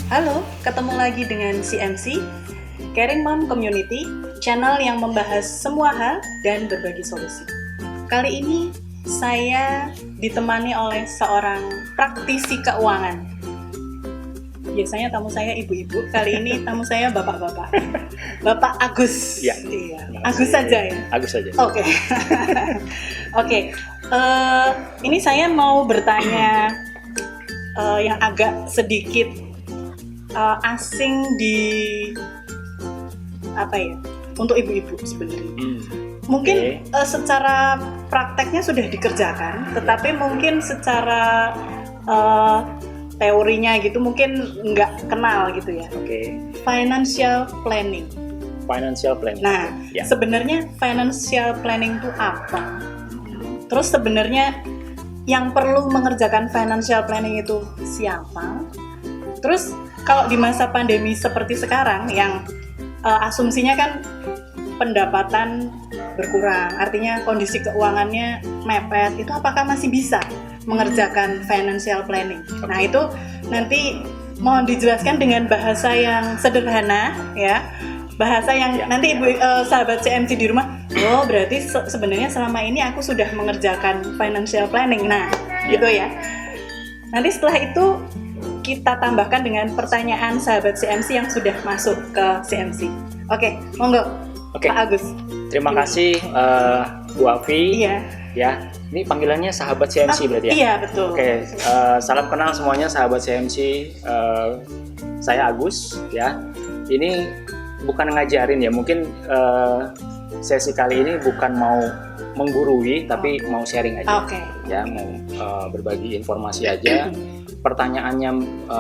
Halo, ketemu lagi dengan CMC, Caring Mom Community, channel yang membahas semua hal dan berbagi solusi. Kali ini saya ditemani oleh seorang praktisi keuangan. Biasanya tamu saya ibu-ibu, kali ini tamu saya bapak-bapak. Bapak Agus. Ya. Iya. Agus saja ya. Agus saja. Oke. Oke. Ini saya mau bertanya yang agak sedikit asing di apa ya, untuk ibu-ibu sebenarnya. Mungkin secara prakteknya sudah dikerjakan, tetapi mungkin secara teorinya gitu mungkin nggak kenal gitu ya. Oke. Financial planning. Financial planning. Nah, Ya. sebenarnya financial planning itu apa? Terus sebenarnya yang perlu mengerjakan financial planning itu siapa? Terus kalau di masa pandemi seperti sekarang yang asumsinya kan pendapatan berkurang, artinya kondisi keuangannya mepet, itu apakah masih bisa mengerjakan financial planning? Nah, itu nanti mohon dijelaskan dengan bahasa yang sederhana ya. Bahasa yang nanti ibu sahabat CMC di rumah, oh berarti sebenarnya selama ini aku sudah mengerjakan financial planning. Nah, gitu ya. Nanti setelah itu kita tambahkan dengan pertanyaan sahabat CMC yang sudah masuk ke CMC. Oke, monggo. Oke. Pak Agus. Terima kasih Bu Afi. Iya. Ya, ini panggilannya sahabat CMC berarti ya? Iya, betul. Oke, salam kenal semuanya sahabat CMC. Saya Agus ya. Ini bukan ngajarin ya, mungkin sesi kali ini bukan mau menggurui tapi mau sharing aja. Oke. Ya, mau berbagi informasi aja. Pertanyaannya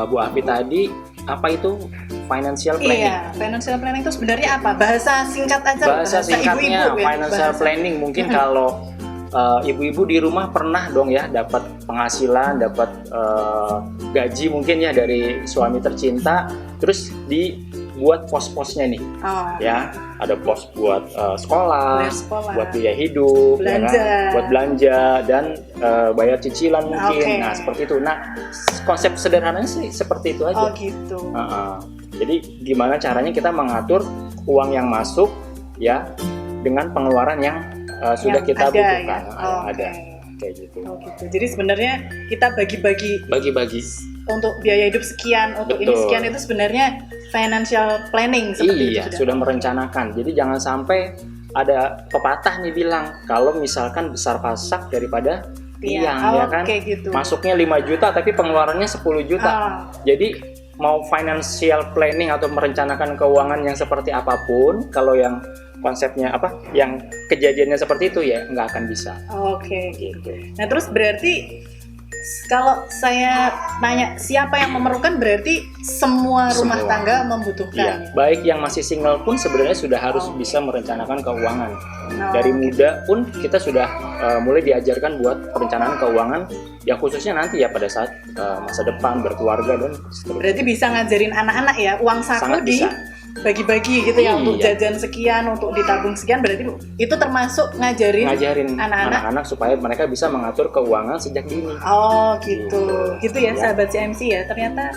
Bu Afi tadi, apa itu financial planning? Iya, financial planning itu sebenarnya apa? Bahasa singkat aja. Bahasa singkatnya ibu-ibu, ya? financial planning. Mungkin kalau ibu-ibu di rumah pernah dong ya dapat penghasilan, dapat gaji mungkin ya dari suami tercinta, terus dibuat pos-posnya nih. Oh. Ya, ada pos buat sekolah, buat biaya hidup, belanja, ya kan? Buat belanja dan bayar cicilan mungkin. Okay. Nah, seperti itu. Nah, konsep sederhananya sih seperti itu aja. Oh, gitu. Jadi gimana caranya kita mengatur uang yang masuk ya dengan pengeluaran yang sudah kita ada, butuhkan. ya? Yang ada kayak gitu. Oh, gitu. Jadi sebenarnya kita bagi-bagi untuk biaya hidup sekian, untuk Betul. ini sekian, itu sebenarnya financial planning seperti Iya, itu sudah merencanakan. Jadi jangan sampai ada pepatah nih bilang kalau misalkan besar pasak daripada tiang, ya kan? Gitu. Masuknya 5 juta tapi pengeluarannya 10 juta. Jadi mau financial planning atau merencanakan keuangan yang seperti apapun, kalau yang konsepnya yang kejadiannya seperti itu ya nggak akan bisa. Oke, gitu. Nah, terus berarti kalau saya nanya siapa yang memerlukan, berarti semua rumah tangga membutuhkan. Iya, baik yang masih single pun sebenarnya sudah harus bisa merencanakan keuangan. Dari muda pun kita sudah mulai diajarkan buat perencanaan keuangan yang khususnya nanti ya pada saat masa depan berkeluarga dan seterusnya. Berarti bisa ngajarin anak-anak ya, uang saku bagi-bagi gitu ya, untuk jajan sekian, untuk ditabung sekian, berarti itu termasuk ngajarin anak-anak supaya mereka bisa mengatur keuangan sejak dini. Oh, gitu. Gitu ya, sahabat CMC ya. Ternyata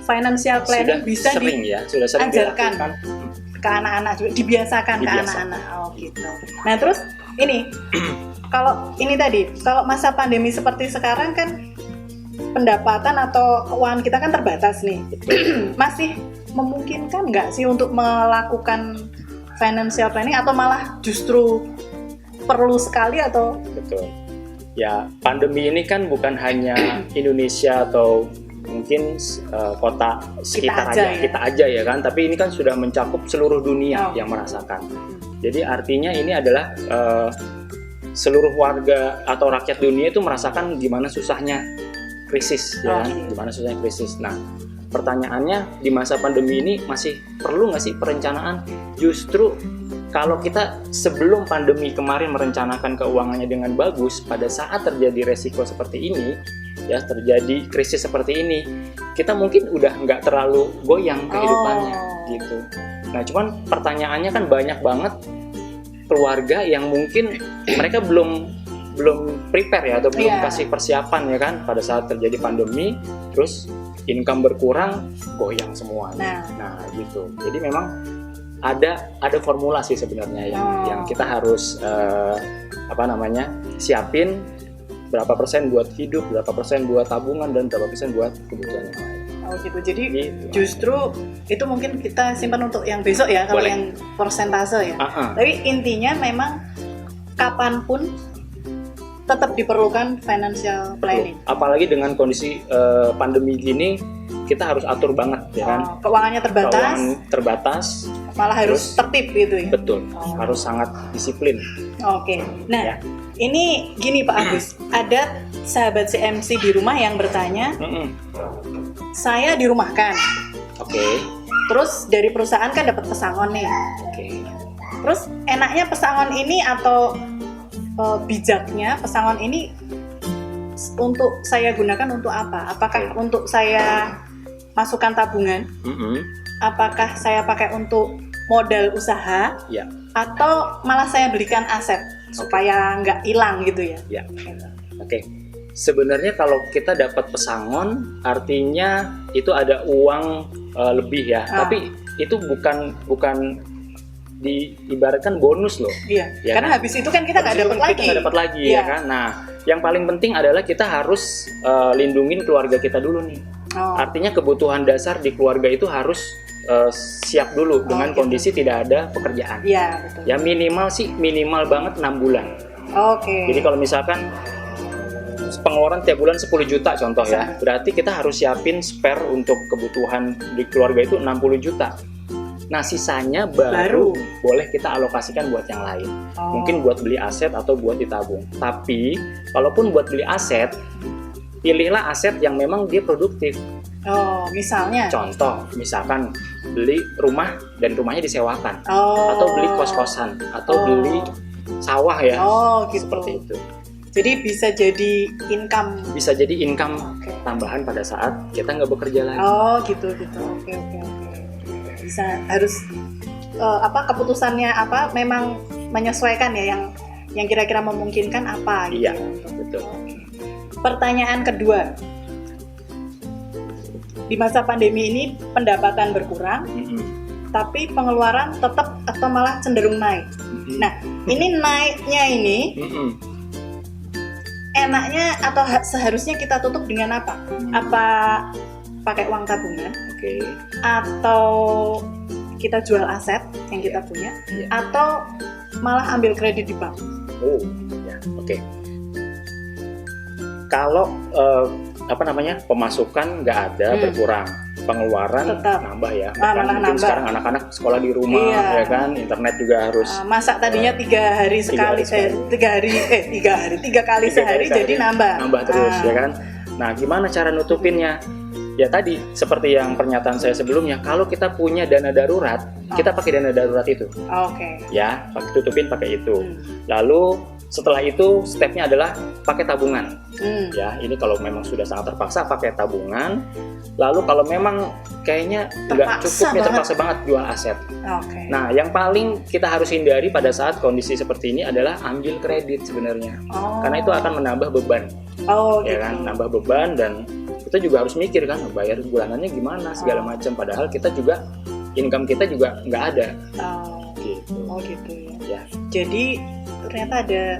financial planning bisa sudah sering diajarkan ke anak-anak juga, dibiasakan ke anak-anak. Oh, gitu. Nah, terus ini kalau masa pandemi seperti sekarang kan pendapatan atau keuangan kita kan terbatas nih. Masih memungkinkan nggak sih untuk melakukan financial planning, atau malah justru perlu sekali atau? Betul. Ya, pandemi ini kan bukan hanya Indonesia atau mungkin kota sekitar kita aja ya kan, tapi ini kan sudah mencakup seluruh dunia yang merasakan. Jadi artinya ini adalah seluruh warga atau rakyat dunia itu merasakan gimana susahnya krisis ya, gimana susahnya krisis. Nah, pertanyaannya di masa pandemi ini masih perlu nggak sih perencanaan? Justru kalau kita sebelum pandemi kemarin merencanakan keuangannya dengan bagus, pada saat terjadi resiko seperti ini, ya terjadi krisis seperti ini, kita mungkin udah nggak terlalu goyang kehidupannya gitu. Nah, cuman pertanyaannya kan banyak banget keluarga yang mungkin mereka belum prepare ya, atau belum Iya. kasih persiapan ya kan, pada saat terjadi pandemi, terus income berkurang, goyang semuanya. Nah gitu. Jadi memang ada formula sih sebenarnya yang kita harus siapin, berapa persen buat hidup, berapa persen buat tabungan, dan berapa persen buat kebutuhan yang lain. Oh gitu. Jadi Gitu. justru itu mungkin kita simpan untuk yang besok ya, kalau Boleh. yang persentase ya. Tapi intinya memang kapanpun tetap diperlukan financial planning. Apalagi dengan kondisi pandemi gini, kita harus atur banget ya kan. Keuangannya terbatas, Keuangan terbatas, malah harus tertib gitu ya. betul. Harus sangat disiplin. Oke. Nah, Ya. ini gini Pak Agus, ada sahabat CMC di rumah yang bertanya, saya dirumahkan, Oke. terus dari perusahaan kan dapat pesangon nih. Oke. Terus enaknya pesangon ini atau bijaknya pesangon ini untuk saya gunakan untuk apa? Apakah untuk saya masukkan tabungan? Apakah saya pakai untuk modal usaha? Ya. Atau malah saya belikan aset supaya nggak hilang gitu ya? Ya. Oke. Sebenarnya kalau kita dapat pesangon, artinya itu ada uang lebih ya. Tapi itu bukan diibaratkan bonus loh. Iya. Ya Karena kan? habis itu kan kita nggak dapat lagi. Kita nggak dapat lagi Iya. ya kan. Nah, yang paling penting adalah kita harus lindungin keluarga kita dulu nih. Artinya kebutuhan dasar di keluarga itu harus siap dulu dengan gitu. kondisi tidak ada pekerjaan. Iya, betul. Ya minimal banget 6 bulan. Oke. Jadi kalau misalkan pengeluaran tiap bulan 10 juta contoh ya, berarti kita harus siapin spare untuk kebutuhan di keluarga itu 60 juta. Nah sisanya baru boleh kita alokasikan buat yang lain. Mungkin buat beli aset atau buat ditabung. Tapi kalaupun buat beli aset, pilihlah aset yang memang dia produktif. Misalnya? Contoh, misalkan beli rumah dan rumahnya disewakan, atau beli kos-kosan, atau beli sawah ya, gitu. seperti itu. Jadi bisa jadi income. Bisa jadi income tambahan pada saat kita nggak bekerja lagi. Gitu. Oke. Bisa harus keputusannya apa? Memang menyesuaikan ya yang kira-kira memungkinkan apa? Gitu. Iya, betul. Pertanyaan kedua. Di masa pandemi ini pendapatan berkurang, tapi pengeluaran tetap atau malah cenderung naik. Nah, ini naiknya ini enaknya atau seharusnya kita tutup dengan apa? Apa pakai uang tabungan? Atau kita jual aset yang kita punya? Atau malah ambil kredit di bank? Kalau pemasukan nggak ada, berkurang, pengeluaran tetap nambah ya. malah Mungkin nambah. Sekarang anak-anak sekolah di rumah ya kan, internet juga harus masak tadinya 3 kali sehari jadi nambah terus ya kan. Nah gimana cara nutupinnya? Ya tadi seperti yang pernyataan saya sebelumnya, kalau kita punya dana darurat, kita pakai dana darurat itu. Ya, tutupin pakai itu. Lalu setelah itu stepnya adalah pakai tabungan. Ya, ini kalau memang sudah sangat terpaksa pakai tabungan. Lalu kalau memang kayaknya nggak cukup, terpaksa banget jual aset. Nah, yang paling kita harus hindari pada saat kondisi seperti ini adalah ambil kredit sebenarnya, karena itu akan menambah beban. Ya kan, nambah beban, dan kita juga harus mikir kan, bayar bulanannya gimana segala macam. Padahal kita juga income kita juga nggak ada. Gitu ya. Jadi ternyata ada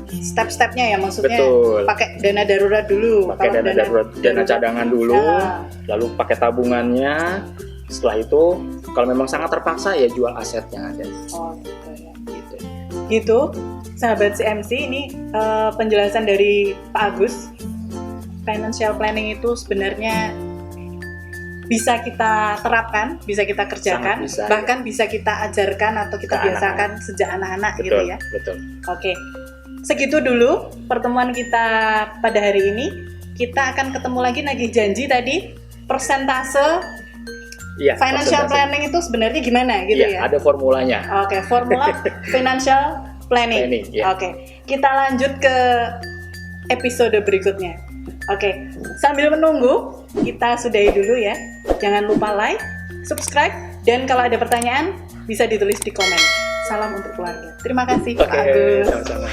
step-stepnya ya, maksudnya. Betul. Pakai dana darurat dulu. Pakai dana darurat, dana cadangan dulu, lalu pakai tabungannya. Setelah itu, kalau memang sangat terpaksa ya jual aset yang ada. Gitu, sahabat CMC, ini penjelasan dari Pak Agus. Financial planning itu sebenarnya bisa kita terapkan, bisa kita kerjakan, bahkan bisa kita ajarkan atau kita biasakan sejak anak-anak gitu ya. Betul. Oke, segitu dulu pertemuan kita pada hari ini. Kita akan ketemu lagi janji tadi persentase financial planning itu sebenarnya gimana gitu ya? Ada formulanya. Oke, formula financial planning. Oke, kita lanjut ke episode berikutnya. Oke, sambil menunggu, kita sudahi dulu ya. Jangan lupa like, subscribe, dan kalau ada pertanyaan bisa ditulis di komen. Salam untuk keluarga. Terima kasih Pak Agus. Sama-sama.